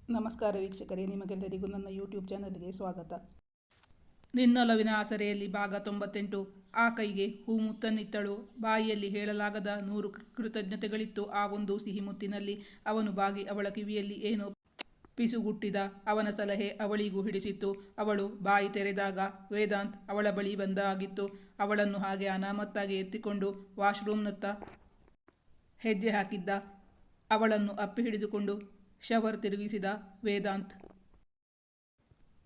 ನಮಸ್ಕಾರ ವೀಕ್ಷಕರೇ, ನಿಮಗೆಲ್ಲರಿಗೂ ನನ್ನ ಯೂಟ್ಯೂಬ್ ಚಾನಲ್ಗೆ ಸ್ವಾಗತ. ನಿನ್ನೊಲವಿನ ಆಸರೆಯಲ್ಲಿ ಭಾಗ 98. ಆ ಕೈಗೆ ಹೂ ಮುತ್ತನ್ನಿತ್ತಳು. ಬಾಯಿಯಲ್ಲಿ ಹೇಳಲಾಗದ 100 ಕೃತಜ್ಞತೆಗಳಿತ್ತು ಆ ಒಂದು ಸಿಹಿ ಮುತ್ತಿನಲ್ಲಿ. ಅವನು ಬಾಗಿ ಅವಳ ಕಿವಿಯಲ್ಲಿ ಏನೋ ಪಿಸುಗುಟ್ಟಿದ. ಅವನ ಸಲಹೆ ಅವಳಿಗೂ ಹಿಡಿಸಿತ್ತು. ಅವಳು ಬಾಯಿ ತೆರೆದಾಗ ವೇದಾಂತ್ ಅವಳ ಬಳಿ ಬಂದಾಗಿತ್ತು. ಅವಳನ್ನು ಹಾಗೆ ಅನಾಮತ್ತಾಗಿ ಎತ್ತಿಕೊಂಡು ವಾಶ್ರೂಮ್ನತ್ತ ಹೆಜ್ಜೆ ಹಾಕಿದ್ದ. ಅವಳನ್ನು ಅಪ್ಪಿ ಹಿಡಿದುಕೊಂಡು ಶವರ್ ತಿರುಗಿಸಿದ ವೇದಾಂತ್.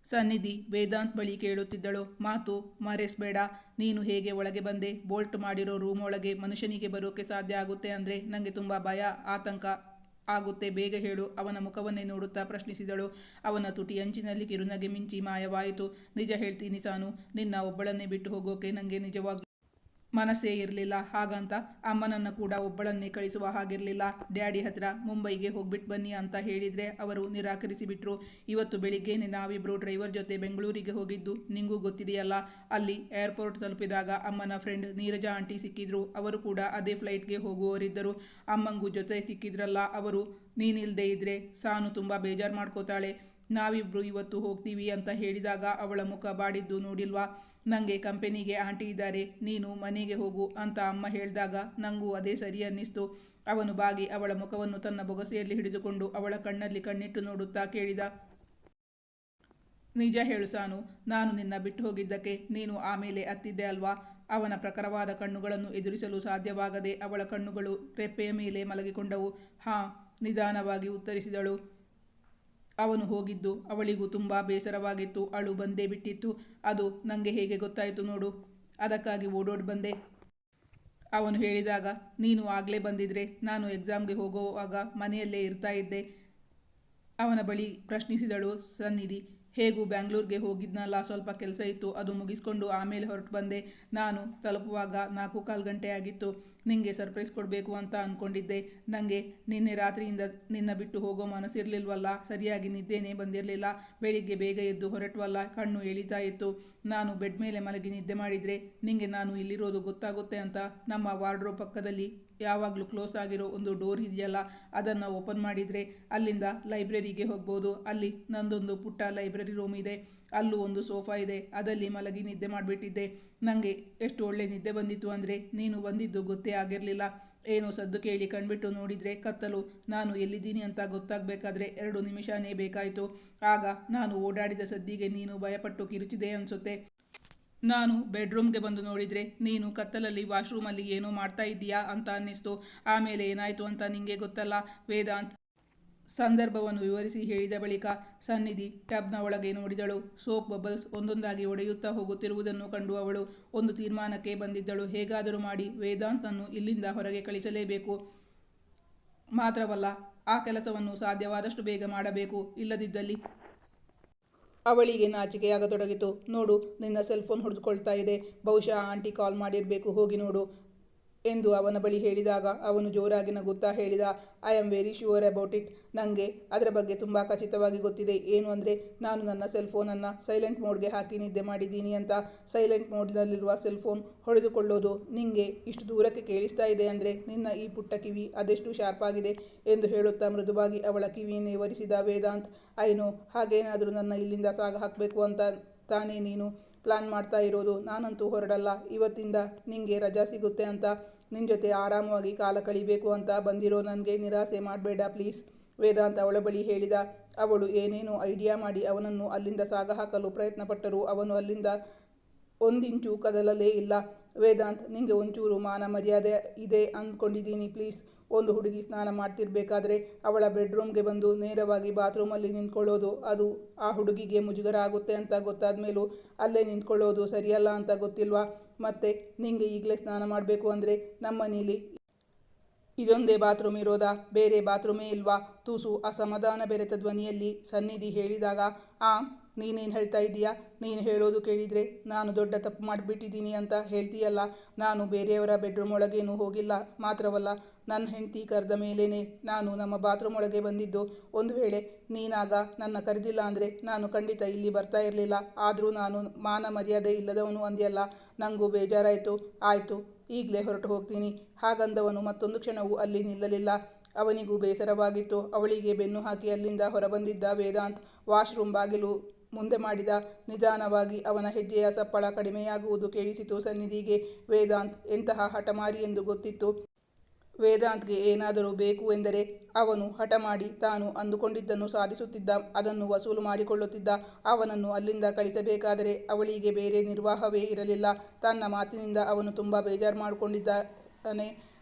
ಸನ್ನಿಧಿ ವೇದಾಂತ್ ಬಳಿ ಕೇಳುತ್ತಿದ್ದಳು. ಮಾತು ಮರೆಸ್ಬೇಡ. ನೀನು ಹೇಗೆ ಒಳಗೆ ಬಂದೆ? ಬೋಲ್ಟ್ ಮಾಡಿರೋ ರೂಮ್ ಒಳಗೆ ಮನುಷ್ಯನಿಗೆ ಬರೋಕೆ ಸಾಧ್ಯ ಆಗುತ್ತೆ ಅಂದರೆ ನನಗೆ ತುಂಬ ಭಯ, ಆತಂಕ ಆಗುತ್ತೆ. ಬೇಗ ಹೇಳು. ಅವನ ಮುಖವನ್ನೇ ನೋಡುತ್ತಾ ಪ್ರಶ್ನಿಸಿದಳು. ಅವನ ತುಟಿ ಅಂಚಿನಲ್ಲಿ ಕಿರುನಗೆ ಮಿಂಚಿ ಮಾಯವಾಯಿತು. ನಿಜ ಹೇಳ್ತೀನಿ ಸಾನು, ನಿನ್ನ ಒಬ್ಬಳನ್ನೇ ಬಿಟ್ಟು ಹೋಗೋಕೆ ನನಗೆ ನಿಜವಾಗ್ಲೂ ಮನಸ್ಸೇ ಇರಲಿಲ್ಲ. ಹಾಗಂತ ಅಮ್ಮನನ್ನು ಕೂಡ ಒಬ್ಬಳನ್ನೇ ಕಳಿಸುವ ಹಾಗಿರಲಿಲ್ಲ. ಡ್ಯಾಡಿ ಹತ್ರ ಮುಂಬೈಗೆ ಹೋಗ್ಬಿಟ್ಟು ಬನ್ನಿ ಅಂತ ಹೇಳಿದರೆ ಅವರು ನಿರಾಕರಿಸಿಬಿಟ್ರು. ಇವತ್ತು ಬೆಳಿಗ್ಗೆನೆ ನಾವಿಬ್ಬರು ಡ್ರೈವರ್ ಜೊತೆ ಬೆಂಗಳೂರಿಗೆ ಹೋಗಿದ್ದು ನಿಂಗೂ ಗೊತ್ತಿದೆಯಲ್ಲ. ಅಲ್ಲಿ ಏರ್ಪೋರ್ಟ್ ತಲುಪಿದಾಗ ಅಮ್ಮನ ಫ್ರೆಂಡ್ ನೀರಜಾ ಆಂಟಿ ಸಿಕ್ಕಿದ್ರು. ಅವರು ಕೂಡ ಅದೇ ಫ್ಲೈಟ್ಗೆ ಹೋಗುವವರಿದ್ದರು. ಅಮ್ಮಂಗೂ ಜೊತೆ ಸಿಕ್ಕಿದ್ರಲ್ಲ ಅವರು. ನೀನಿಲ್ಲದೆ ಇದ್ರೆ ಸಾನು ತುಂಬ ಬೇಜಾರು ಮಾಡ್ಕೋತಾಳೆ. ನಾವಿಬ್ರು ಇವತ್ತು ಹೋಗ್ತೀವಿ ಅಂತ ಹೇಳಿದಾಗ ಅವಳ ಮುಖ ಬಾಡಿದ್ದು ನೋಡಿಲ್ವಾ? ನನಗೆ ಕಂಪೆನಿಗೆ ಆಂಟಿ ಇದ್ದಾರೆ, ನೀನು ಮನೆಗೆ ಹೋಗು ಅಂತ ಅಮ್ಮ ಹೇಳಿದಾಗ ನನಗೂ ಅದೇ ಸರಿ ಅನ್ನಿಸ್ತು. ಅವನು ಬಾಗಿ ಅವಳ ಮುಖವನ್ನು ತನ್ನ ಬೊಗಸೆಯಲ್ಲಿ ಹಿಡಿದುಕೊಂಡು ಅವಳ ಕಣ್ಣಲ್ಲಿ ಕಣ್ಣಿಟ್ಟು ನೋಡುತ್ತಾ ಕೇಳಿದ. ನಿಜ ಹೇಳು ಸಾನು, ನಾನು ನಿನ್ನ ಬಿಟ್ಟು ಹೋಗಿದ್ದಕ್ಕೆ ನೀನು ಆಮೇಲೆ ಅತ್ತಿದ್ದೆ ಅಲ್ವಾ? ಅವನ ಪ್ರಖರವಾದ ಕಣ್ಣುಗಳನ್ನು ಎದುರಿಸಲು ಸಾಧ್ಯವಾಗದೆ ಅವಳ ಕಣ್ಣುಗಳು ರೆಪ್ಪೆಯ ಮೇಲೆ ಮಲಗಿಕೊಂಡವು. ಹಾಂ, ನಿಧಾನವಾಗಿ ಉತ್ತರಿಸಿದಳು. ಅವನು ಹೋಗಿದ್ದು ಅವಳಿಗೂ ತುಂಬ ಬೇಸರವಾಗಿತ್ತು. ಅಳು ಬಂದೇ ಬಿಟ್ಟಿತ್ತು. ಅದು ನನಗೆ ಹೇಗೆ ಗೊತ್ತಾಯಿತು ನೋಡು, ಅದಕ್ಕಾಗಿ ಓಡೋಡಿ ಬಂದೆ. ಅವನು ಹೇಳಿದಾಗ ನೀನು ಆಗಲೇ ಬಂದಿದ್ರೆ ನಾನು ಎಕ್ಸಾಮ್ಗೆ ಹೋಗುವಾಗ ಮನೆಯಲ್ಲೇ ಇರ್ತಾ ಇದ್ದೆ. ಅವನ ಬಳಿ ಪ್ರಶ್ನಿಸಿದಳು ಸನ್ನಿಧಿ. ಹೇಗೂ ಬ್ಯಾಂಗ್ಳೂರ್ಗೆ ಹೋಗಿದ್ನಲ್ಲ, ಸ್ವಲ್ಪ ಕೆಲಸ ಇತ್ತು, ಅದು ಮುಗಿಸ್ಕೊಂಡು ಆಮೇಲೆ ಹೊರಟು ಬಂದೆ. ನಾನು ತಲುಪುವಾಗ 4-4 ಗಂಟೆ ಆಗಿತ್ತು. ನಿಂಗೆ ಸರ್ಪ್ರೈಸ್ ಕೊಡಬೇಕು ಅಂತ ಅಂದ್ಕೊಂಡಿದ್ದೆ. ನನಗೆ ನಿನ್ನೆ ರಾತ್ರಿಯಿಂದ ನಿನ್ನ ಬಿಟ್ಟು ಹೋಗೋ ಮನಸ್ಸಿರಲಿಲ್ವಲ್ಲ, ಸರಿಯಾಗಿ ನಿದ್ದೆನೇ ಬಂದಿರಲಿಲ್ಲ. ಬೆಳಿಗ್ಗೆ ಬೇಗ ಎದ್ದು ಹೊರಟವಲ್ಲ, ಕಣ್ಣು ಎಳಿತಾ ಇತ್ತು. ನಾನು ಬೆಡ್ ಮೇಲೆ ಮಲಗಿ ನಿದ್ದೆ ಮಾಡಿದರೆ ನಿಂಗೆ ನಾನು ಇಲ್ಲಿರೋದು ಗೊತ್ತಾಗುತ್ತೆ ಅಂತ ನಮ್ಮ ವಾರ್ಡ್ರೋಬ್ ಪಕ್ಕದಲ್ಲಿ ಯಾವಾಗಲೂ ಕ್ಲೋಸ್ ಆಗಿರೋ ಒಂದು ಡೋರ್ ಇದೆಯಲ್ಲ, ಅದನ್ನು ಓಪನ್ ಮಾಡಿದರೆ ಅಲ್ಲಿಂದ ಲೈಬ್ರರಿಗೆ ಹೋಗ್ಬೋದು. ಅಲ್ಲಿ ನಂದೊಂದು ಪುಟ್ಟ ಲೈಬ್ರರಿ ರೂಮ್ ಇದೆ. ಅಲ್ಲೂ ಒಂದು ಸೋಫಾ ಇದೆ. ಅದಲ್ಲಿ ಮಲಗಿ ನಿದ್ದೆ ಮಾಡಿಬಿಟ್ಟಿದ್ದೆ. ನನಗೆ ಎಷ್ಟು ಒಳ್ಳೆ ನಿದ್ದೆ ಬಂದಿತ್ತು ಅಂದರೆ ನೀನು ಬಂದಿದ್ದು ಗೊತ್ತೇ ಆಗಿರಲಿಲ್ಲ. ಏನೋ ಸದ್ದು ಕೇಳಿ ಕಣ್ಬಿಟ್ಟು ನೋಡಿದರೆ ಕತ್ತಲು. ನಾನು ಎಲ್ಲಿದ್ದೀನಿ ಅಂತ ಗೊತ್ತಾಗಬೇಕಾದ್ರೆ 2 ನಿಮಿಷನೇ ಬೇಕಾಯಿತು. ಆಗ ನಾನು ಓಡಾಡಿದ ಸದ್ದಿಗೆ ನೀನು ಭಯಪಟ್ಟು ಕಿರುಚಿದೆ ಅನಿಸುತ್ತೆ. ನಾನು ಬೆಡ್ರೂಮ್ಗೆ ಬಂದು ನೋಡಿದರೆ ನೀನು ಕತ್ತಲಲ್ಲಿ ವಾಶ್ರೂಮಲ್ಲಿ ಏನೋ ಮಾಡ್ತಾ ಇದ್ದೀಯಾ ಅಂತ ಅನ್ನಿಸ್ತು. ಆಮೇಲೆ ಏನಾಯಿತು ಅಂತ ನಿಂಗೆ ಗೊತ್ತಲ್ಲ. ವೇದಾಂತ್ ಸಂದರ್ಭವನ್ನು ವಿವರಿಸಿ ಹೇಳಿದ ಬಳಿಕ ಸನ್ನಿಧಿ ಟಬ್ನ ಒಳಗೆ ನೋಡಿದಳು. ಸೋಪ್ ಬಬಲ್ಸ್ ಒಂದೊಂದಾಗಿ ಒಡೆಯುತ್ತಾ ಹೋಗುತ್ತಿರುವುದನ್ನು ಕಂಡು ಅವಳು ಒಂದು ತೀರ್ಮಾನಕ್ಕೆ ಬಂದಿದ್ದಳು. ಹೇಗಾದರೂ ಮಾಡಿ ವೇದಾಂತನ್ನು ಇಲ್ಲಿಂದ ಹೊರಗೆ ಕಳಿಸಲೇಬೇಕು. ಮಾತ್ರವಲ್ಲ, ಆ ಕೆಲಸವನ್ನು ಸಾಧ್ಯವಾದಷ್ಟು ಬೇಗ ಮಾಡಬೇಕು. ಇಲ್ಲದಿದ್ದಲ್ಲಿ ಅವಳಿಗೆ ನಾಚಿಕೆಯಾಗತೊಡಗಿತು. ನೋಡು, ನಿನ್ನ ಸೆಲ್ಫೋನ್ ಹೊಡೆದುಕೊಳ್ತಾ ಇದೆ. ಬಹುಶಃ ಆಂಟಿ ಕಾಲ್ ಮಾಡಿರಬೇಕು, ಹೋಗಿ ನೋಡು ಎಂದು ಅವನ ಬಳಿ ಹೇಳಿದಾಗ ಅವನು ಜೋರಾಗಿ ನಗುತ್ತಾ ಹೇಳಿದ. I am very sure about it. ನನಗೆ ಅದರ ಬಗ್ಗೆ ತುಂಬ ಖಚಿತವಾಗಿ ಗೊತ್ತಿದೆ. ಏನು ಅಂದರೆ, ನಾನು ನನ್ನ ಸೆಲ್ಫೋನನ್ನು ಸೈಲೆಂಟ್ ಮೋಡ್ಗೆ ಹಾಕಿ ನಿದ್ದೆ ಮಾಡಿದ್ದೀನಿ ಅಂತ. ಸೈಲೆಂಟ್ ಮೋಡ್ನಲ್ಲಿರುವ ಸೆಲ್ಫೋನ್ ಹೊಡೆದುಕೊಳ್ಳೋದು ನಿಂಗೆ ಇಷ್ಟು ದೂರಕ್ಕೆ ಕೇಳಿಸ್ತಾ ಇದೆ ಅಂದರೆ ನಿನ್ನ ಈ ಪುಟ್ಟ ಕಿವಿ ಅದೆಷ್ಟು ಶಾರ್ಪ್ ಆಗಿದೆ ಎಂದು ಹೇಳುತ್ತಾ ಮೃದುವಾಗಿ ಅವಳ ಕಿವಿಯನ್ನೇ ಒರೆಸಿದ ವೇದಾಂತ್. ಐನೋ, ಹಾಗೇನಾದರೂ ನನ್ನ ಇಲ್ಲಿಂದ ಸಾಗ ಹಾಕಬೇಕು ಅಂತ ತಾನೇ ನೀನು ಪ್ಲಾನ್ ಮಾಡ್ತಾ ಇರೋದು. ನಾನಂತೂ ಹೊರಡಲ್ಲ. ಇವತ್ತಿಂದ ನಿಂಗೆ ರಜಾ ಸಿಗುತ್ತೆ ಅಂತ, ನಿನ್ನ ಜೊತೆ ಆರಾಮವಾಗಿ ಕಾಲ ಕಳಿಬೇಕು ಅಂತ ಬಂದಿರೋ ನನಗೆ ನಿರಾಸೆ ಮಾಡಬೇಡ ಪ್ಲೀಸ್, ವೇದಾಂತ್ ಅವಳ ಬಳಿ ಹೇಳಿದ. ಅವಳು ಏನೇನೋ ಐಡಿಯಾ ಮಾಡಿ ಅವನನ್ನು ಅಲ್ಲಿಂದ ಸಾಗ ಹಾಕಲು ಪ್ರಯತ್ನಪಟ್ಟರೂ ಅವನು ಅಲ್ಲಿಂದ ಒಂದಿಂಚು ಕದಲಲೇ ಇಲ್ಲ. ವೇದಾಂತ್, ನಿಂಗೆ ಒಂಚೂರು ಮಾನ ಮರ್ಯಾದೆ ಇದೆ ಅಂದ್ಕೊಂಡಿದ್ದೀನಿ ಪ್ಲೀಸ್. ಒಂದು ಹುಡುಗಿ ಸ್ನಾನ ಮಾಡ್ತಿರ್ಬೇಕಾದ್ರೆ ಅವಳ ಬೆಡ್ರೂಮ್ಗೆ ಬಂದು ನೇರವಾಗಿ ಬಾತ್ರೂಮಲ್ಲಿ ನಿಂತ್ಕೊಳ್ಳೋದು, ಅದು ಆ ಹುಡುಗಿಗೆ ಮುಜುಗರ ಆಗುತ್ತೆ ಅಂತ ಗೊತ್ತಾದ ಮೇಲೂ ಅಲ್ಲೇ ನಿಂತ್ಕೊಳ್ಳೋದು ಸರಿಯಲ್ಲ ಅಂತ ಗೊತ್ತಿಲ್ವಾ? ಮತ್ತೆ ನಿಂಗೆ ಈಗಲೇ ಸ್ನಾನ ಮಾಡಬೇಕು ಅಂದರೆ ನಮ್ಮನೇಲಿ ಇದೊಂದೇ ಬಾತ್ರೂಮ್ ಇರೋದಾ? ಬೇರೆ ಬಾತ್ರೂಮೇ ಇಲ್ವಾ? ತುಸು ಅಸಮಾಧಾನ ಬೆರೆತ ಧ್ವನಿಯಲ್ಲಿ ಸನ್ನಿಧಿ ಹೇಳಿದಾಗ, ನೀನೇನು ಹೇಳ್ತಾ ಇದ್ದೀಯಾ? ನೀನು ಹೇಳೋದು ಕೇಳಿದರೆ ನಾನು ದೊಡ್ಡ ತಪ್ಪು ಮಾಡಿಬಿಟ್ಟಿದ್ದೀನಿ ಅಂತ ಹೇಳ್ತೀಯಲ್ಲ. ನಾನು ಬೇರೆಯವರ ಬೆಡ್ರೂಮ್ ಒಳಗೇನೂ ಹೋಗಿಲ್ಲ. ಮಾತ್ರವಲ್ಲ, ನನ್ನ ಹೆಂಡತಿ ಕರೆದ ಮೇಲೇ ನಾನು ನಮ್ಮ ಬಾತ್ರೂಮ್ ಒಳಗೆ ಬಂದಿದ್ದು. ಒಂದು ವೇಳೆ ನೀನಾಗ ನನ್ನ ಕರೆದಿಲ್ಲ ಅಂದರೆ ನಾನು ಖಂಡಿತ ಇಲ್ಲಿ ಬರ್ತಾ ಇರಲಿಲ್ಲ. ಆದರೂ ನಾನು ಮಾನ ಮರ್ಯಾದೆ ಇಲ್ಲದವನು ಅಂದ್ಯಲ್ಲ, ನನಗೂ ಬೇಜಾರಾಯಿತು. ಆಯಿತು, ಈಗಲೇ ಹೊರಟು ಹೋಗ್ತೀನಿ. ಹಾಗಂದವನು ಮತ್ತೊಂದು ಕ್ಷಣವೂ ಅಲ್ಲಿ ನಿಲ್ಲಲಿಲ್ಲ. ಅವನಿಗೂ ಬೇಸರವಾಗಿತ್ತು. ಅವಳಿಗೆ ಬೆನ್ನು ಹಾಕಿ ಅಲ್ಲಿಂದ ಹೊರಬಂದಿದ್ದ ವೇದಾಂತ್ ವಾಶ್ರೂಮ್ ಬಾಗಿಲು ಮುಂದೆ ಮಾಡಿದ. ನಿಧಾನವಾಗಿ ಅವನ ಹೆಜ್ಜೆಯ ಸಪ್ಪಳ ಕಡಿಮೆಯಾಗುವುದು ಕೇಳಿಸಿತು ಸನ್ನಿಧಿಗೆ. ವೇದಾಂತ್ ಎಂತಹ ಹಠಮಾರಿ ಎಂದು ಗೊತ್ತಿತ್ತು. ವೇದಾಂತ್ಗೆ ಏನಾದರೂ ಬೇಕು ಎಂದರೆ ಅವನು ಹಠ ಮಾಡಿ ತಾನು ಅಂದುಕೊಂಡಿದ್ದನ್ನು ಸಾಧಿಸುತ್ತಿದ್ದ, ಅದನ್ನು ವಸೂಲು ಮಾಡಿಕೊಳ್ಳುತ್ತಿದ್ದ. ಅವನನ್ನು ಅಲ್ಲಿಂದ ಕಳಿಸಬೇಕಾದರೆ ಅವಳಿಗೆ ಬೇರೆ ನಿರ್ವಾಹವೇ ಇರಲಿಲ್ಲ. ತನ್ನ ಮಾತಿನಿಂದ ಅವನು ತುಂಬ ಬೇಜಾರು ಮಾಡಿಕೊಂಡಿದ್ದಾನೆ,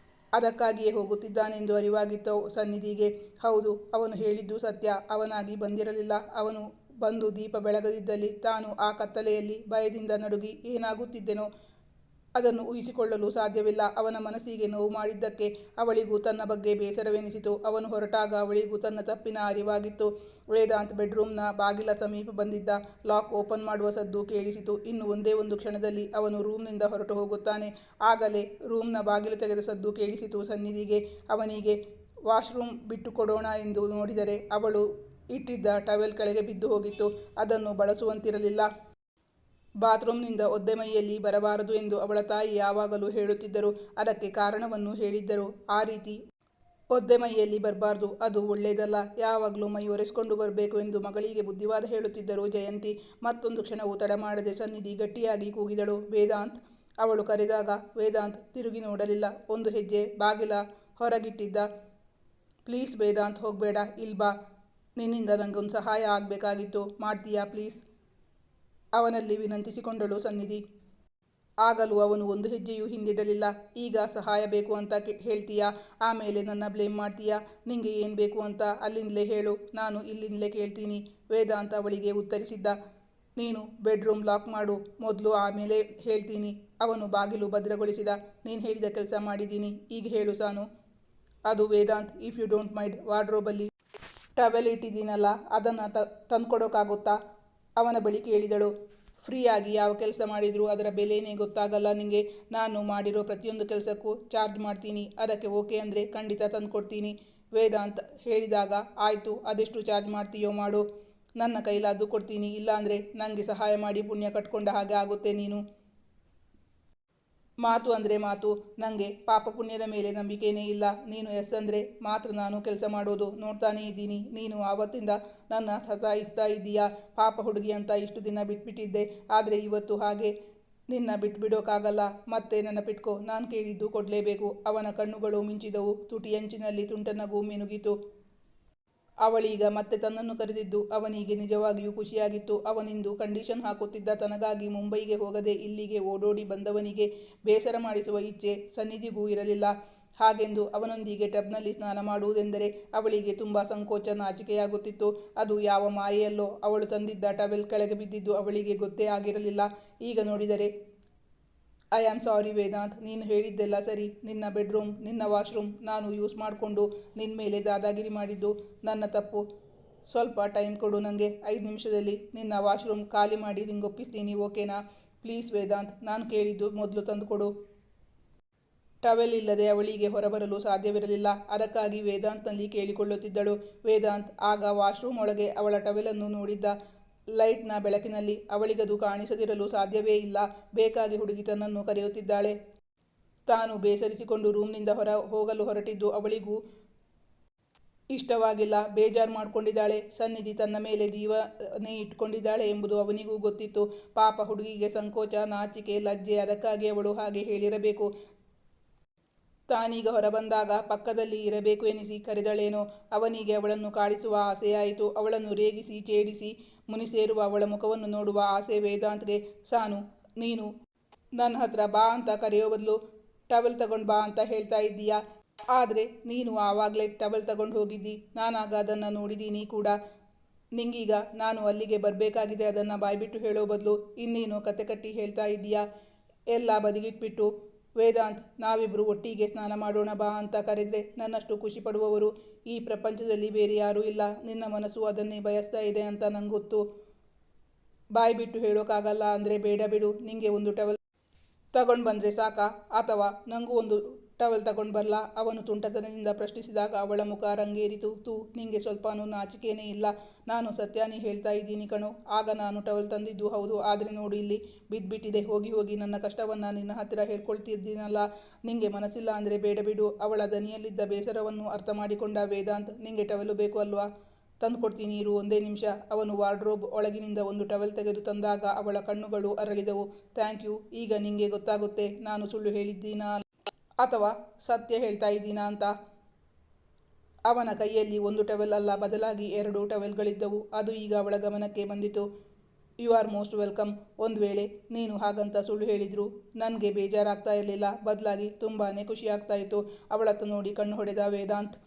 ಅದಕ್ಕಾಗಿಯೇ ಹೋಗುತ್ತಿದ್ದಾನೆಂದು ಅರಿವಾಗಿತ್ತು ಸನ್ನಿಧಿಗೆ. ಹೌದು, ಅವನು ಹೇಳಿದ್ದು ಸತ್ಯ. ಅವನಾಗಿ ಬಂದಿರಲಿಲ್ಲ. ಅವನು ಬಂದು ದೀಪ ಬೆಳಗದಿದ್ದಲ್ಲಿ ತಾನು ಆ ಕತ್ತಲೆಯಲ್ಲಿ ಭಯದಿಂದ ನಡುಗಿ ಏನಾಗುತ್ತಿದ್ದೆನೋ ಅದನ್ನು ಊಹಿಸಿಕೊಳ್ಳಲು ಸಾಧ್ಯವಿಲ್ಲ. ಅವನ ಮನಸ್ಸಿಗೆ ನೋವು ಮಾಡಿದ್ದಕ್ಕೆ ಅವಳಿಗೂ ತನ್ನ ಬಗ್ಗೆ ಬೇಸರವೆನಿಸಿತು. ಅವನು ಹೊರಟಾಗ ಅವಳಿಗೂ ತನ್ನ ತಪ್ಪಿನ ಅರಿವಾಗಿತ್ತು. ವೇದಾಂತ್ ಬೆಡ್ರೂಮ್ನ ಬಾಗಿಲ ಸಮೀಪ ಬಂದಿದ್ದ. ಲಾಕ್ ಓಪನ್ ಮಾಡುವ ಸದ್ದು ಕೇಳಿಸಿತು. ಇನ್ನು ಒಂದೇ ಒಂದು ಕ್ಷಣದಲ್ಲಿ ಅವನು ರೂಮ್ನಿಂದ ಹೊರಟು ಹೋಗುತ್ತಾನೆ. ಆಗಲೇ ರೂಮ್ನ ಬಾಗಿಲು ತೆಗೆದ ಸದ್ದು ಕೇಳಿಸಿತು ಸನ್ನಿಧಿಗೆ. ಅವನಿಗೆ ವಾಶ್ರೂಮ್ ಬಿಟ್ಟು ಕೊಡೋಣ ಎಂದು ನೋಡಿದರೆ ಅವಳು ಇಟ್ಟಿದ್ದ ಟವೆಲ್ ಕೆಳಗೆ ಬಿದ್ದು ಹೋಗಿತ್ತು. ಅದನ್ನು ಬಳಸುವಂತಿರಲಿಲ್ಲ. ಬಾತ್ರೂಮ್ನಿಂದ ಒದ್ದೆ ಮೈಯಲ್ಲಿ ಬರಬಾರದು ಎಂದು ಅವಳ ತಾಯಿ ಯಾವಾಗಲೂ ಹೇಳುತ್ತಿದ್ದರು. ಅದಕ್ಕೆ ಕಾರಣವನ್ನು ಹೇಳಿದ್ದರು. ಆ ರೀತಿ ಒದ್ದೆ ಮೈಯಲ್ಲಿ ಬರಬಾರ್ದು, ಅದು ಒಳ್ಳೆಯದಲ್ಲ. ಯಾವಾಗಲೂ ಮೈ ಒರೆಸ್ಕೊಂಡು ಬರಬೇಕು ಎಂದು ಮಗಳಿಗೆ ಬುದ್ಧಿವಾದ ಹೇಳುತ್ತಿದ್ದರು ಜಯಂತಿ. ಮತ್ತೊಂದು ಕ್ಷಣವೂ ತಡ ಮಾಡದೆ ಸನ್ನಿಧಿ ಗಟ್ಟಿಯಾಗಿ ಕೂಗಿದಳು, ವೇದಾಂತ್. ಅವಳು ಕರೆದಾಗ ವೇದಾಂತ್ ತಿರುಗಿ ನೋಡಲಿಲ್ಲ. ಒಂದು ಹೆಜ್ಜೆ ಬಾಗಿಲ ಹೊರಗಿಟ್ಟಿದ್ದ. ಪ್ಲೀಸ್ ವೇದಾಂತ್, ಹೋಗಬೇಡ, ಇಲ್ಬಾ. ನಿನ್ನಿಂದ ನನಗೊಂದು ಸಹಾಯ ಆಗಬೇಕಾಗಿತ್ತು, ಮಾಡ್ತೀಯಾ ಪ್ಲೀಸ್? ಅವನಲ್ಲಿ ವಿನಂತಿಸಿಕೊಂಡಳು ಸನ್ನಿಧಿ. ಆಗಲೂ ಅವನು ಒಂದು ಹೆಜ್ಜೆಯೂ ಹಿಂದಿಡಲಿಲ್ಲ. ಈಗ ಸಹಾಯ ಬೇಕು ಅಂತ ಹೇಳ್ತೀಯಾ, ಆಮೇಲೆ ನನ್ನ ಬ್ಲೇಮ್ ಮಾಡ್ತೀಯಾ? ನಿಂಗೆ ಏನು ಬೇಕು ಅಂತ ಅಲ್ಲಿಂದಲೇ ಹೇಳು, ನಾನು ಇಲ್ಲಿಂದಲೇ ಕೇಳ್ತೀನಿ, ವೇದಾಂತ್ ಅವಳಿಗೆ ಉತ್ತರಿಸಿದ್ದ. ನೀನು ಬೆಡ್ರೂಮ್ ಲಾಕ್ ಮಾಡು ಮೊದಲು, ಆಮೇಲೆ ಹೇಳ್ತೀನಿ. ಅವನು ಬಾಗಿಲು ಭದ್ರಗೊಳಿಸಿದ. ನೀನು ಹೇಳಿದ ಕೆಲಸ ಮಾಡಿದ್ದೀನಿ, ಈಗ ಹೇಳು ಸಾನು. ಅದು Vedant, if you don't mind, ವಾರ್ಡ್ರೋಬಲ್ಲಿ ಟವೆಲ್ ಇಟ್ಟಿದ್ದೀನಲ್ಲ, ಅದನ್ನು ತಂದ್ಕೊಡೋಕ್ಕಾಗುತ್ತಾ? ಅವನ ಬಳಿ ಕೇಳಿದಳು. ಫ್ರೀಯಾಗಿ ಯಾವ ಕೆಲಸ ಮಾಡಿದರೂ ಅದರ ಬೆಲೆನೇ ಗೊತ್ತಾಗಲ್ಲ ನಿಂಗೆ. ನಾನು ಮಾಡಿರೋ ಪ್ರತಿಯೊಂದು ಕೆಲಸಕ್ಕೂ ಚಾರ್ಜ್ ಮಾಡ್ತೀನಿ. ಅದಕ್ಕೆ ಓಕೆ ಅಂದರೆ ಖಂಡಿತ ತಂದುಕೊಡ್ತೀನಿ. ವೇದಾಂತ್ ಹೇಳಿದಾಗ, ಆಯಿತು, ಅದೆಷ್ಟು ಚಾರ್ಜ್ ಮಾಡ್ತೀಯೋ ಮಾಡು, ನನ್ನ ಕೈಲಾದ್ದು ಕೊಡ್ತೀನಿ. ಇಲ್ಲಾಂದರೆ ನನಗೆ ಸಹಾಯ ಮಾಡಿ ಪುಣ್ಯ ಕಟ್ಕೊಂಡ ಹಾಗೆ ಆಗುತ್ತೆ ನೀನು. ಮಾತು ಅಂದರೆ ಮಾತು. ನನಗೆ ಪಾಪ ಪುಣ್ಯದ ಮೇಲೆ ನಂಬಿಕೆನೇ ಇಲ್ಲ. ನೀನು ಎಸ್ ಅಂದರೆ ಮಾತ್ರ ನಾನು ಕೆಲಸ ಮಾಡೋದು. ನೋಡ್ತಾನೇ ಇದ್ದೀನಿ, ನೀನು ಆವತ್ತಿಂದ ನನ್ನ ಸತಾಯಿಸ್ತಾ ಇದ್ದೀಯಾ. ಪಾಪ ಹುಡುಗಿ ಅಂತ ಇಷ್ಟು ದಿನ ಬಿಟ್ಬಿಟ್ಟಿದ್ದೆ, ಆದರೆ ಇವತ್ತು ಹಾಗೆ ನಿನ್ನ ಬಿಟ್ಬಿಡೋಕ್ಕಾಗಲ್ಲ. ಮತ್ತೆ ನೆನಪಿಟ್ಕೋ, ನಾನು ಕೇಳಿದ್ದು ಕೊಡಲೇಬೇಕು. ಅವನ ಕಣ್ಣುಗಳು ಮಿಂಚಿದವು. ತುಟಿಯಂಚಿನಲ್ಲಿ ತುಂಟನಗು ಮಿನುಗಿತು. ಅವಳೀಗ ಮತ್ತೆ ತನ್ನನ್ನು ಕರೆದಿದ್ದು ಅವನಿಗೆ ನಿಜವಾಗಿಯೂ ಖುಷಿಯಾಗಿತ್ತು. ಅವನಿಂದು ಕಂಡೀಷನ್ ಹಾಕುತ್ತಿದ್ದ. ತನಗಾಗಿ ಮುಂಬೈಗೆ ಹೋಗದೆ ಇಲ್ಲಿಗೆ ಓಡೋಡಿ ಬಂದವನಿಗೆ ಬೇಸರ ಮಾಡಿಸುವ ಇಚ್ಛೆ ಸನ್ನಿಧಿಗೂ ಇರಲಿಲ್ಲ. ಹಾಗೆಂದು ಅವನೊಂದಿಗೆ ಟಬ್ನಲ್ಲಿ ಸ್ನಾನ ಮಾಡುವುದೆಂದರೆ ಅವಳಿಗೆ ತುಂಬ ಸಂಕೋಚ, ನಾಚಿಕೆಯಾಗುತ್ತಿತ್ತು. ಅದು ಯಾವ ಮಾಯೆಯಲ್ಲೋ ಅವಳು ತಂದಿದ್ದ ಟವೆಲ್ ಕೆಳಗೆ ಬಿದ್ದಿದ್ದು ಅವಳಿಗೆ ಗೊತ್ತೇ ಆಗಿರಲಿಲ್ಲ. ಈಗ ನೋಡಿದರೆ, ಐ ಆಮ್ ಸಾರಿ ವೇದಾಂತ್, ನೀನು ಹೇಳಿದ್ದೆಲ್ಲ ಸರಿ. ನಿನ್ನ ಬೆಡ್ರೂಮ್, ನಿನ್ನ ವಾಶ್ರೂಮ್ ನಾನು ಯೂಸ್ ಮಾಡಿಕೊಂಡು ನಿನ್ನ ಮೇಲೆ ದಾದಾಗಿರಿ ಮಾಡಿದ್ದು ನನ್ನ ತಪ್ಪು. ಸ್ವಲ್ಪ ಟೈಮ್ ಕೊಡು ನನಗೆ. 5 ನಿಮಿಷದಲ್ಲಿ ನಿನ್ನ ವಾಶ್ರೂಮ್ ಖಾಲಿ ಮಾಡಿ ನಿಂಗೊಪ್ಪಿಸ್ತೀನಿ, ಓಕೆನಾ? ಪ್ಲೀಸ್ ವೇದಾಂತ್, ನಾನು ಕೇಳಿದ್ದು ಮೊದಲು ತಂದುಕೊಡು. ಟವೆಲ್ ಇಲ್ಲದೆ ಅವಳಿಗೆ ಹೊರಬರಲು ಸಾಧ್ಯವಿರಲಿಲ್ಲ. ಅದಕ್ಕಾಗಿ ವೇದಾಂತ್ನಲ್ಲಿ ಕೇಳಿಕೊಳ್ಳುತ್ತಿದ್ದಳು. ವೇದಾಂತ್ ಆಗ ವಾಶ್ರೂಮ್ ಒಳಗೆ ಅವಳ ಟವೆಲನ್ನು ನೋಡಿದ್ದ. ಲೈಟ್ನ ಬೆಳಕಿನಲ್ಲಿ ಅವಳಿಗದು ಕಾಣಿಸದಿರಲು ಸಾಧ್ಯವೇ ಇಲ್ಲ. ಬೇಕಾಗಿ ಹುಡುಗಿ ತನ್ನನ್ನು ಕರೆಯುತ್ತಿದ್ದಾಳೆ. ತಾನು ಬೇಸರಿಸಿಕೊಂಡು ರೂಮ್ನಿಂದ ಹೋಗಲು ಹೊರಟಿದ್ದು ಅವಳಿಗೂ ಇಷ್ಟವಾಗಿಲ್ಲ. ಬೇಜಾರು ಮಾಡಿಕೊಂಡಿದ್ದಾಳೆ. ಸನ್ನಿಧಿ ತನ್ನ ಮೇಲೆ ಜೀವನೇ ಇಟ್ಕೊಂಡಿದ್ದಾಳೆ ಎಂಬುದು ಅವನಿಗೂ ಗೊತ್ತಿತ್ತು. ಪಾಪ ಹುಡುಗಿಗೆ ಸಂಕೋಚ, ನಾಚಿಕೆ, ಲಜ್ಜೆ. ಅದಕ್ಕಾಗಿ ಅವಳು ಹಾಗೆ ಹೇಳಿರಬೇಕು. ತಾನೀಗ ಹೊರಬಂದಾಗ ಪಕ್ಕದಲ್ಲಿ ಇರಬೇಕು ಎನಿಸಿ ಕರೆದಳೇನೋ. ಅವನಿಗೆ ಅವಳನ್ನು ಕಾಡಿಸುವ ಆಸೆಯಾಯಿತು. ಅವಳನ್ನು ರೇಗಿಸಿ, ಛೇಡಿಸಿ, ಮುನಿಸೇರುವ ಅವಳ ಮುಖವನ್ನು ನೋಡುವ ಆಸೆ ವೇದಾಂತ್ಗೆ. ಸಾನು, ನೀನು ನನ್ನ ಹತ್ರ ಬಾ ಅಂತ ಕರೆಯೋ ಬದಲು ಟವೆಲ್ ತಗೊಂಡು ಬಾ ಅಂತ ಹೇಳ್ತಾ ಇದ್ದೀಯಾ? ಆದರೆ ನೀನು ಆವಾಗಲೇ ಟವೆಲ್ ತಗೊಂಡು ಹೋಗಿದ್ದಿ. ನಾನಾಗ ಅದನ್ನು ನೋಡಿದ್ದೀನಿ ಕೂಡ. ನಿಂಗೀಗ ನಾನು ಅಲ್ಲಿಗೆ ಬರಬೇಕಾಗಿದೆ ಅದನ್ನು ಬಾಯ್ಬಿಟ್ಟು ಹೇಳೋ ಬದಲು ಇನ್ನೇನು ಕತೆ ಕಟ್ಟಿ ಹೇಳ್ತಾ ಇದ್ದೀಯಾ? ಎಲ್ಲ ಬದಿಗಿಟ್ಬಿಟ್ಟು ವೇದಾಂತ್, ನಾವಿಬ್ಬರು ಒಟ್ಟಿಗೆ ಸ್ನಾನ ಮಾಡೋಣ ಬಾ ಅಂತ ಕರೆದರೆ ನನ್ನಷ್ಟು ಖುಷಿ ಪಡುವವರು ಈ ಪ್ರಪಂಚದಲ್ಲಿ ಬೇರೆ ಯಾರೂ ಇಲ್ಲ. ನಿನ್ನ ಮನಸ್ಸು ಅದನ್ನೇ ಬಯಸ್ತಾ ಇದೆ ಅಂತ ನಂಗೆ ಗೊತ್ತು. ಬಾಯಿ ಬಿಟ್ಟು ಹೇಳೋಕ್ಕಾಗಲ್ಲ ಅಂದರೆ ಬೇಡ ಬಿಡು. ನಿಂಗೆ ಒಂದು ಟವೆಲ್ ತಗೊಂಡು ಬಂದರೆ ಸಾಕಾ? ಅಥವಾ ನನಗೂ ಒಂದು ಟವಲ್ ತಗೊಂಡು ಬರಲಾ? ಅವನು ತುಂಟತನದಿಂದ ಪ್ರಶ್ನಿಸಿದಾಗ ಅವಳ ಮುಖ ರಂಗೇರಿತು. ನಿಂಗೆ ಸ್ವಲ್ಪನೂ ನಾಚಿಕೆನೇ ಇಲ್ಲ. ನಾನು ಸತ್ಯಾನಿ ಹೇಳ್ತಾ ಇದ್ದೀನಿ ಕಣೋ. ಆಗ ನಾನು ಟವಲ್ ತಂದಿದ್ದು ಹೌದು, ಆದರೆ ನೋಡು ಇಲ್ಲಿ ಬಿದ್ದುಬಿಟ್ಟಿದೆ. ಹೋಗಿ ಹೋಗಿ ನನ್ನ ಕಷ್ಟವನ್ನು ನಿನ್ನ ಹತ್ತಿರ ಹೇಳ್ಕೊಳ್ತಿದ್ದೀನಲ್ಲ. ನಿಂಗೆ ಮನಸ್ಸಿಲ್ಲ ಅಂದರೆ ಬೇಡ ಬಿಡು. ಅವಳ ದನಿಯಲ್ಲಿದ್ದ ಬೇಸರವನ್ನು ಅರ್ಥ ಮಾಡಿಕೊಂಡ ವೇದಾಂತ್, ನಿಂಗೆ ಟವಲು ಬೇಕು ಅಲ್ವಾ? ತಂದುಕೊಡ್ತೀನಿ ಇರು, ಒಂದೇ ನಿಮಿಷ. ಅವನು ವಾರ್ಡ್ರೋಬ್ ಒಳಗಿನಿಂದ ಒಂದು ಟವಲ್ ತೆಗೆದು ತಂದಾಗ ಅವಳ ಕಣ್ಣುಗಳು ಅರಳಿದವು. Thank you. ಈಗ ನಿಂಗೆ ಗೊತ್ತಾಗುತ್ತೆ ನಾನು ಸುಳ್ಳು ಹೇಳಿದ್ದೀನಾ ಅಥವಾ ಸತ್ಯ ಹೇಳ್ತಾ ಇದ್ದೀನಾ ಅಂತ. ಅವನ ಕೈಯಲ್ಲಿ ಒಂದು ಟವೆಲ್ ಅಲ್ಲ, ಬದಲಾಗಿ 2 ಟವೆಲ್ಗಳಿದ್ದವು. ಅದು ಈಗ ಅವಳ ಗಮನಕ್ಕೆ ಬಂದಿತು. You are most welcome. ಒಂದು ವೇಳೆ ನೀನು ಹಾಗಂತ ಸುಳ್ಳು ಹೇಳಿದ್ರು ನನಗೆ ಬೇಜಾರಾಗ್ತಾ ಇರಲಿಲ್ಲ, ಬದಲಾಗಿ ತುಂಬಾ ಖುಷಿ ಆಗ್ತಾ ಇತ್ತು. ಅವಳತ್ತ ನೋಡಿ ಕಣ್ಣು ಹೊಡೆದ ವೇದಾಂತ್.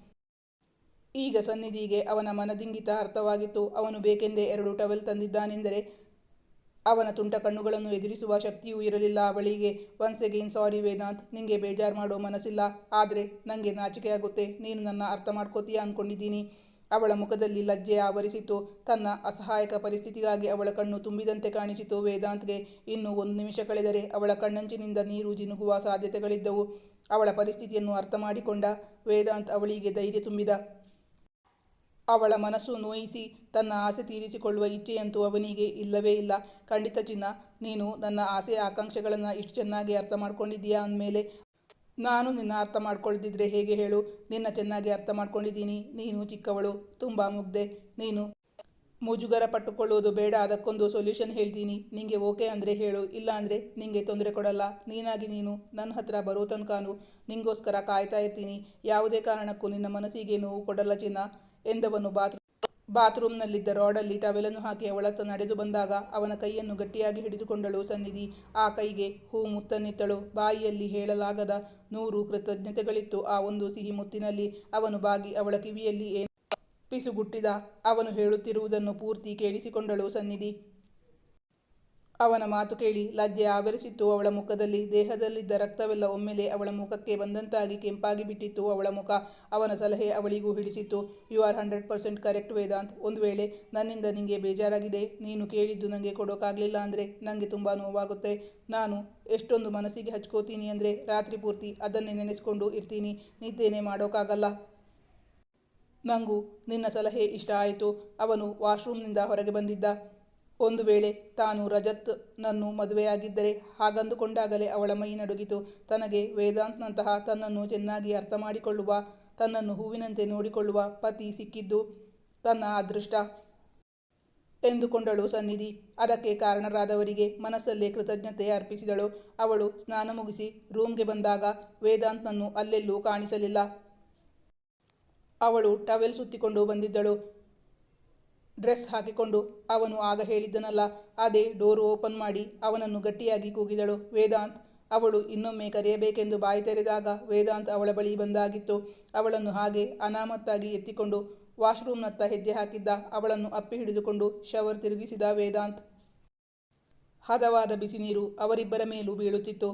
ಈಗ ಸನ್ನಿಧಿಗೆ ಅವನ ಮನದಿಂಗಿತ ಅರ್ಥವಾಗಿತ್ತು. ಅವನು ಬೇಕೆಂದೇ 2 ಟವೆಲ್ ತಂದಿದ್ದಾನೆಂದರೆ ಅವನ ತುಂಟ ಕಣ್ಣುಗಳನ್ನು ಎದುರಿಸುವ ಶಕ್ತಿಯೂ ಇರಲಿಲ್ಲ ಅವಳಿಗೆ. ಒನ್ಸ್ ಅಗೇನ್ ಸಾರಿ ವೇದಾಂತ್, ನಿಂಗೆ ಬೇಜಾರು ಮಾಡೋ ಮನಸ್ಸಿಲ್ಲ, ಆದರೆ ನನಗೆ ನಾಚಿಕೆ ಆಗುತ್ತೆ. ನೀನು ನನ್ನ ಅರ್ಥ ಮಾಡ್ಕೋತೀಯ ಅಂದ್ಕೊಂಡಿದ್ದೀನಿ. ಅವಳ ಮುಖದಲ್ಲಿ ಲಜ್ಜೆ ಆವರಿಸಿತು. ತನ್ನ ಅಸಹಾಯಕ ಪರಿಸ್ಥಿತಿಗಾಗಿ ಅವಳ ಕಣ್ಣು ತುಂಬಿದಂತೆ ಕಾಣಿಸಿತು ವೇದಾಂತ್ಗೆ. ಇನ್ನು 1 ನಿಮಿಷ ಕಳೆದರೆ ಅವಳ ಕಣ್ಣಂಚಿನಿಂದ ನೀರು ಜಿನುಗುವ ಸಾಧ್ಯತೆಗಳಿದ್ದವು. ಅವಳ ಪರಿಸ್ಥಿತಿಯನ್ನು ಅರ್ಥ ಮಾಡಿಕೊಂಡ ವೇದಾಂತ್ ಅವಳಿಗೆ ಧೈರ್ಯ ತುಂಬಿದ. ಅವಳ ಮನಸ್ಸು ನೋಯಿಸಿ ತನ್ನ ಆಸೆ ತೀರಿಸಿಕೊಳ್ಳುವ ಇಚ್ಛೆಯಂತೂ ಅವನಿಗೆ ಇಲ್ಲವೇ ಇಲ್ಲ. ಖಂಡಿತ ಚಿನ್ನ, ನೀನು ನನ್ನ ಆಸೆ ಆಕಾಂಕ್ಷೆಗಳನ್ನು ಇಷ್ಟು ಚೆನ್ನಾಗಿ ಅರ್ಥ ಮಾಡ್ಕೊಂಡಿದ್ದೀಯಾ ಅಂದಮೇಲೆ ನಾನು ನಿನ್ನ ಅರ್ಥ ಮಾಡ್ಕೊಳ್ದಿದ್ರೆ ಹೇಗೆ ಹೇಳು? ನಿನ್ನ ಚೆನ್ನಾಗಿ ಅರ್ಥ ಮಾಡ್ಕೊಂಡಿದ್ದೀನಿ. ನೀನು ಚಿಕ್ಕವಳು, ತುಂಬ ಮುಗ್ದೆ. ನೀನು ಮುಜುಗರ ಪಟ್ಟುಕೊಳ್ಳೋದು ಬೇಡ. ಅದಕ್ಕೊಂದು ಸೊಲ್ಯೂಷನ್ ಹೇಳ್ತೀನಿ. ನಿಂಗೆ ಓಕೆ ಅಂದರೆ ಹೇಳು, ಇಲ್ಲ ಅಂದರೆ ನಿಂಗೆ ತೊಂದರೆ ಕೊಡಲ್ಲ. ನೀನಾಗಿ ನೀನು ನನ್ನ ಹತ್ರ ಬರೋ ತನಕನೂ ನಿಂಗೋಸ್ಕರ ಕಾಯ್ತಾ ಇರ್ತೀನಿ. ಯಾವುದೇ ಕಾರಣಕ್ಕೂ ನಿನ್ನ ಮನಸ್ಸಿಗೆ ನೋವು ಕೊಡಲ್ಲ ಚಿನ್ನ ಎಂದವನು ಬಾತ್ರೂಮ್ನಲ್ಲಿದ್ದ ರಾಡಲ್ಲಿ ಟವೆಲನ್ನು ಹಾಕಿ ಅವಳತ್ತ ನಡೆದು ಬಂದಾಗ ಅವನ ಕೈಯನ್ನು ಗಟ್ಟಿಯಾಗಿ ಹಿಡಿದುಕೊಂಡಳು ಸನ್ನಿಧಿ. ಆ ಕೈಗೆ ಹೂ ಮುತ್ತನ್ನಿತ್ತಳು. ಬಾಯಿಯಲ್ಲಿ ಹೇಳಲಾಗದ 100 ಕೃತಜ್ಞತೆಗಳಿತ್ತು ಆ ಒಂದು ಸಿಹಿ ಮುತ್ತಿನಲ್ಲಿ. ಅವನು ಬಾಗಿ ಅವಳ ಕಿವಿಯಲ್ಲಿ ಏನು ಪಿಸುಗುಟ್ಟಿದ. ಅವನು ಹೇಳುತ್ತಿರುವುದನ್ನು ಪೂರ್ತಿ ಕೇಳಿಸಿಕೊಂಡಳು ಸನ್ನಿಧಿ. ಅವನ ಮಾತು ಕೇಳಿ ಲಜ್ಜೆ ಆವರಿಸಿತ್ತು ಅವಳ ಮುಖದಲ್ಲಿ. ದೇಹದಲ್ಲಿದ್ದ ರಕ್ತವೆಲ್ಲ ಒಮ್ಮೆಲೆ ಅವಳ ಮುಖಕ್ಕೆ ಬಂದಂತಾಗಿ ಕೆಂಪಾಗಿ ಬಿಟ್ಟಿತ್ತು ಅವಳ ಮುಖ. ಅವನ ಸಲಹೆ ಅವಳಿಗೂ ಹಿಡಿಸಿತ್ತು. You are 100% correct Vedant. ಒಂದು ವೇಳೆ ನನ್ನಿಂದ ನಿಂಗೆ ಬೇಜಾರಾಗಿದೆ, ನೀನು ಕೇಳಿದ್ದು ನನಗೆ ಕೊಡೋಕ್ಕಾಗಲಿಲ್ಲ ಅಂದರೆ ನನಗೆ ತುಂಬ ನೋವಾಗುತ್ತೆ. ನಾನು ಎಷ್ಟೊಂದು ಮನಸ್ಸಿಗೆ ಹಚ್ಕೋತೀನಿ ಅಂದರೆ ರಾತ್ರಿ ಪೂರ್ತಿ ಅದನ್ನೇ ನೆನೆಸ್ಕೊಂಡು ಇರ್ತೀನಿ. ನಿದ್ದೆನೇ ಮಾಡೋಕ್ಕಾಗಲ್ಲ. ನನಗೂ ನಿನ್ನ ಸಲಹೆ ಇಷ್ಟ ಆಯಿತು. ಅವನು ವಾಶ್ರೂಮ್ನಿಂದ ಹೊರಗೆ ಬಂದಿದ್ದ. ಒಂದು ವೇಳೆ ತಾನು ರಜತ್ ನನ್ನು ಮದುವೆಯಾಗಿದ್ದರೆ ಹಾಗಂದುಕೊಂಡಾಗಲೇ ಅವಳ ಮೈ ನಡುಗಿತು. ತನಗೆ ವೇದಾಂತ್ನಂತಹ ತನ್ನನ್ನು ಚೆನ್ನಾಗಿ ಅರ್ಥ ಮಾಡಿಕೊಳ್ಳುವ, ತನ್ನನ್ನು ಹೂವಿನಂತೆ ನೋಡಿಕೊಳ್ಳುವ ಪತಿ ಸಿಕ್ಕಿದ್ದು ತನ್ನ ಅದೃಷ್ಟ ಎಂದುಕೊಂಡಳು ಸನ್ನಿಧಿ. ಅದಕ್ಕೆ ಕಾರಣರಾದವರಿಗೆ ಮನಸ್ಸಲ್ಲೇ ಕೃತಜ್ಞತೆ ಅರ್ಪಿಸಿದಳು. ಅವಳು ಸ್ನಾನ ಮುಗಿಸಿ ರೂಮ್ಗೆ ಬಂದಾಗ ವೇದಾಂತ್ನನ್ನು ಅಲ್ಲೆಲ್ಲೂ ಕಾಣಿಸಲಿಲ್ಲ. ಅವಳು ಟವೆಲ್ ಸುತ್ತಿಕೊಂಡು ಬಂದಿದ್ದಳು. ಡ್ರೆಸ್ ಹಾಕಿಕೊಂಡು. ಅವನು ಆಗ ಹೇಳಿದ್ದನಲ್ಲ, ಅದೇ ಡೋರ್ ಓಪನ್ ಮಾಡಿ ಅವನನ್ನು ಗಟ್ಟಿಯಾಗಿ ಕೂಗಿದಳು ವೇದಾಂತ್. ಅವಳು ಇನ್ನೊಮ್ಮೆ ಕರೆಯಬೇಕೆಂದು ಬಾಯಿ ತೆರೆದಾಗ ವೇದಾಂತ್ ಅವಳ ಬಳಿ ಬಂದಾಗಿತ್ತು. ಅವಳನ್ನು ಹಾಗೆ ಅನಾಮತ್ತಾಗಿ ಎತ್ತಿಕೊಂಡು ವಾಶ್ರೂಮ್ನತ್ತ ಹೆಜ್ಜೆ ಹಾಕಿದ್ದ. ಅವಳನ್ನು ಅಪ್ಪಿ ಹಿಡಿದುಕೊಂಡು ಶವರ್ ತಿರುಗಿಸಿದ ವೇದಾಂತ್. ಹದವಾದ ಬಿಸಿ ನೀರು ಅವರಿಬ್ಬರ ಮೇಲೂ ಬೀಳುತ್ತಿತ್ತು.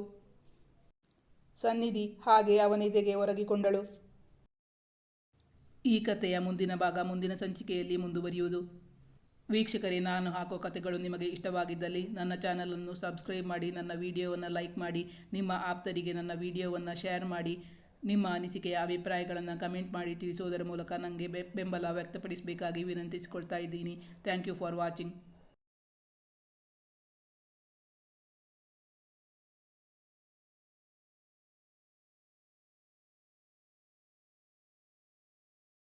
ಸನ್ನಿಧಿ ಹಾಗೆ ಅವನೆದೆಗೆ ಒರಗಿಕೊಂಡಳು. ಈ ಕಥೆಯ ಮುಂದಿನ ಭಾಗ ಮುಂದಿನ ಸಂಚಿಕೆಯಲ್ಲಿ ಮುಂದುವರಿಯುವುದು. ವೀಕ್ಷಕರೇ, ನಾನು ಹಾಕೋ ಕಥೆಗಳು ನಿಮಗೆ ಇಷ್ಟವಾಗಿದ್ದಲ್ಲಿ ನನ್ನ ಚಾನಲನ್ನು ಸಬ್ಸ್ಕ್ರೈಬ್ ಮಾಡಿ, ನನ್ನ ವಿಡಿಯೋವನ್ನು ಲೈಕ್ ಮಾಡಿ, ನಿಮ್ಮ ಆಪ್ತರಿಗೆ ನನ್ನ ವಿಡಿಯೋವನ್ನು ಶೇರ್ ಮಾಡಿ, ನಿಮ್ಮ ಅನಿಸಿಕೆಯ ಅಭಿಪ್ರಾಯಗಳನ್ನು ಕಮೆಂಟ್ ಮಾಡಿ ತಿಳಿಸೋದರ ಮೂಲಕ ನನಗೆ ಬೆಂಬಲ ವ್ಯಕ್ತಪಡಿಸಬೇಕಾಗಿ ವಿನಂತಿಸಿಕೊಳ್ತಾ ಇದ್ದೀನಿ. Thank you for watching.